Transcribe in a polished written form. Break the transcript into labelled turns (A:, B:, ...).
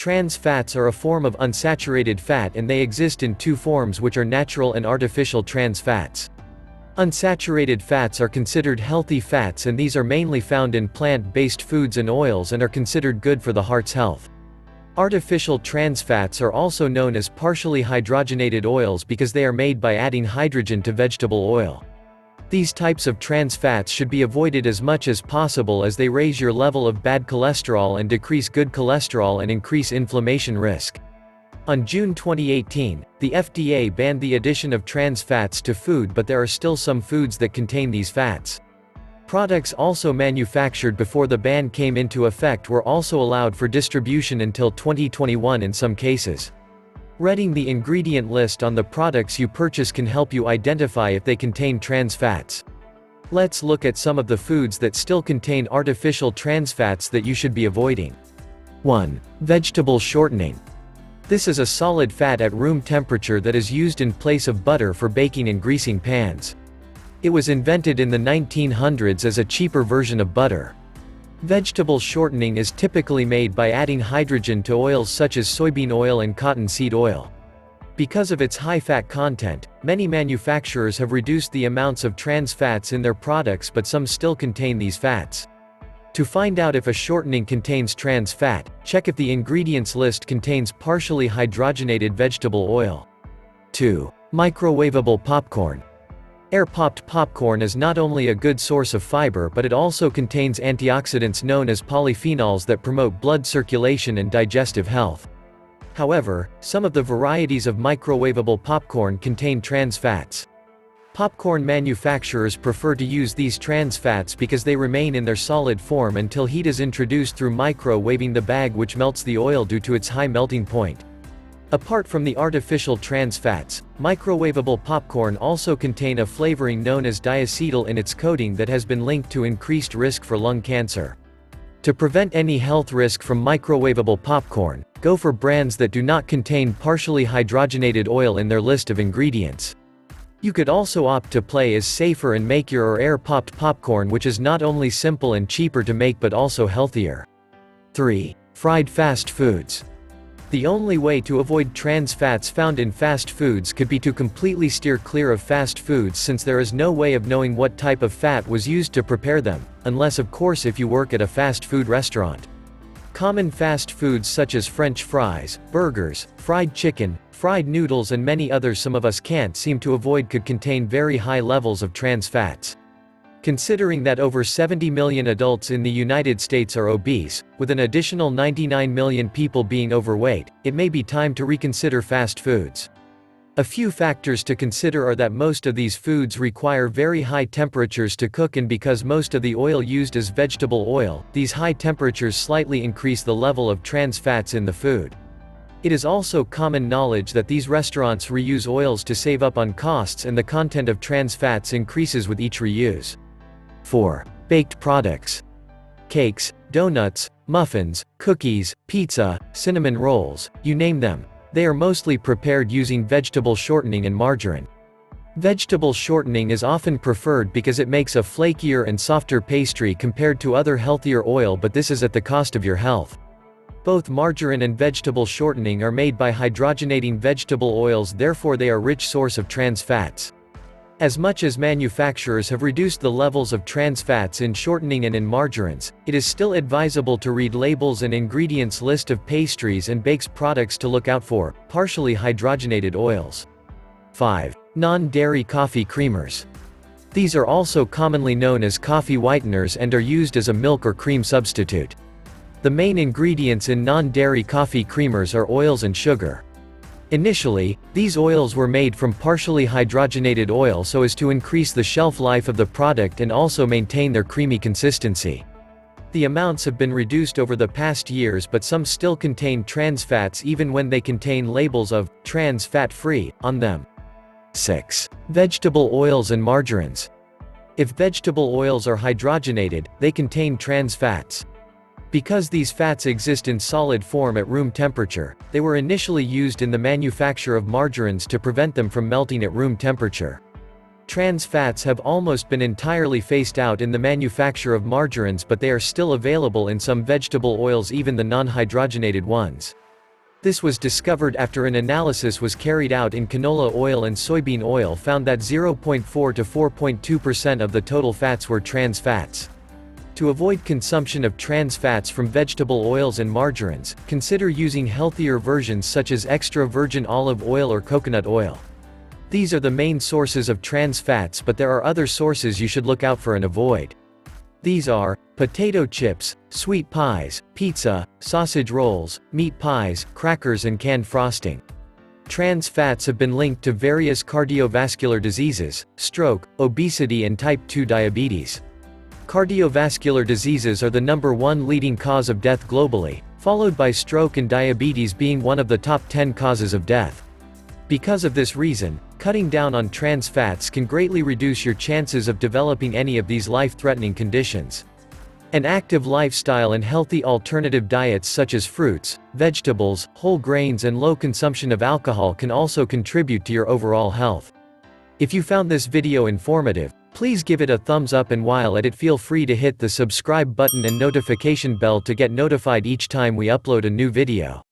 A: Trans fats are a form of unsaturated fat, and they exist in two forms, which are natural and artificial trans fats. Unsaturated fats are considered healthy fats, and these are mainly found in plant-based foods and oils and are considered good for the heart's health. Artificial trans fats are also known as partially hydrogenated oils because they are made by adding hydrogen to vegetable oil. These types of trans fats should be avoided as much as possible, as they raise your level of bad cholesterol and decrease good cholesterol and increase inflammation risk. On June 2018, the FDA banned the addition of trans fats to food, but there are still some foods that contain these fats. Products also manufactured before the ban came into effect were also allowed for distribution until 2021 in some cases. Reading the ingredient list on the products you purchase can help you identify if they contain trans fats. Let's look at some of the foods that still contain artificial trans fats that you should be avoiding. 1. Vegetable shortening. This is a solid fat at room temperature that is used in place of butter for baking and greasing pans. It was invented in the 1900s as a cheaper version of butter. Vegetable shortening is typically made by adding hydrogen to oils such as soybean oil and cottonseed oil. Because of its high fat content, many manufacturers have reduced the amounts of trans fats in their products, but some still contain these fats. To find out if a shortening contains trans fat, check if the ingredients list contains partially hydrogenated vegetable oil. 2. Microwavable popcorn. Air-popped popcorn is not only a good source of fiber, but it also contains antioxidants known as polyphenols that promote blood circulation and digestive health. However, some of the varieties of microwavable popcorn contain trans fats. Popcorn manufacturers prefer to use these trans fats because they remain in their solid form until heat is introduced through microwaving the bag, which melts the oil due to its high melting point. Apart from the artificial trans fats, microwavable popcorn also contain a flavoring known as diacetyl in its coating that has been linked to increased risk for lung cancer. To prevent any health risk from microwavable popcorn, go for brands that do not contain partially hydrogenated oil in their list of ingredients. You could also opt to play as safer and make your or air-popped popcorn, which is not only simple and cheaper to make but also healthier. 3. Fried fast foods. The only way to avoid trans fats found in fast foods could be to completely steer clear of fast foods, since there is no way of knowing what type of fat was used to prepare them, unless of course if you work at a fast food restaurant. Common fast foods such as French fries, burgers, fried chicken, fried noodles and many others some of us can't seem to avoid could contain very high levels of trans fats. Considering that over 70 million adults in the United States are obese, with an additional 99 million people being overweight, it may be time to reconsider fast foods. A few factors to consider are that most of these foods require very high temperatures to cook, and because most of the oil used is vegetable oil, these high temperatures slightly increase the level of trans fats in the food. It is also common knowledge that these restaurants reuse oils to save up on costs, and the content of trans fats increases with each reuse. 4. Baked products. Cakes, donuts, muffins, cookies, pizza, cinnamon rolls, you name them. They are mostly prepared using vegetable shortening and margarine. Vegetable shortening is often preferred because it makes a flakier and softer pastry compared to other healthier oil, but this is at the cost of your health. Both margarine and vegetable shortening are made by hydrogenating vegetable oils, therefore they are a rich source of trans fats. As much as manufacturers have reduced the levels of trans fats in shortening and in margarines, it is still advisable to read labels and ingredients list of pastries and bakes products to look out for. Partially hydrogenated oils. 5. Non-dairy coffee creamers. These are also commonly known as coffee whiteners and are used as a milk or cream substitute. The main ingredients in non-dairy coffee creamers are oils and sugar. Initially, these oils were made from partially hydrogenated oil so as to increase the shelf life of the product and also maintain their creamy consistency. The amounts have been reduced over the past years, but some still contain trans fats even when they contain labels of trans fat-free on them. 6. Vegetable oils and margarines. If vegetable oils are hydrogenated, they contain trans fats. Because these fats exist in solid form at room temperature, they were initially used in the manufacture of margarines to prevent them from melting at room temperature. Trans fats have almost been entirely phased out in the manufacture of margarines, but they are still available in some vegetable oils, even the non-hydrogenated ones. This was discovered after an analysis was carried out in canola oil and soybean oil found that 0.4 to 4.2% of the total fats were trans fats. To avoid consumption of trans fats from vegetable oils and margarines, consider using healthier versions such as extra virgin olive oil or coconut oil. These are the main sources of trans fats, but there are other sources you should look out for and avoid. These are potato chips, sweet pies, pizza, sausage rolls, meat pies, crackers and canned frosting. Trans fats have been linked to various cardiovascular diseases, stroke, obesity and type 2 diabetes. Cardiovascular diseases are the #1 leading cause of death globally, followed by stroke and diabetes being one of the top 10 causes of death. Because of this reason, cutting down on trans fats can greatly reduce your chances of developing any of these life-threatening conditions. An active lifestyle and healthy alternative diets such as fruits, vegetables, whole grains and low consumption of alcohol can also contribute to your overall health. If you found this video informative, please give it a thumbs up, and while at it, feel free to hit the subscribe button and notification bell to get notified each time we upload a new video.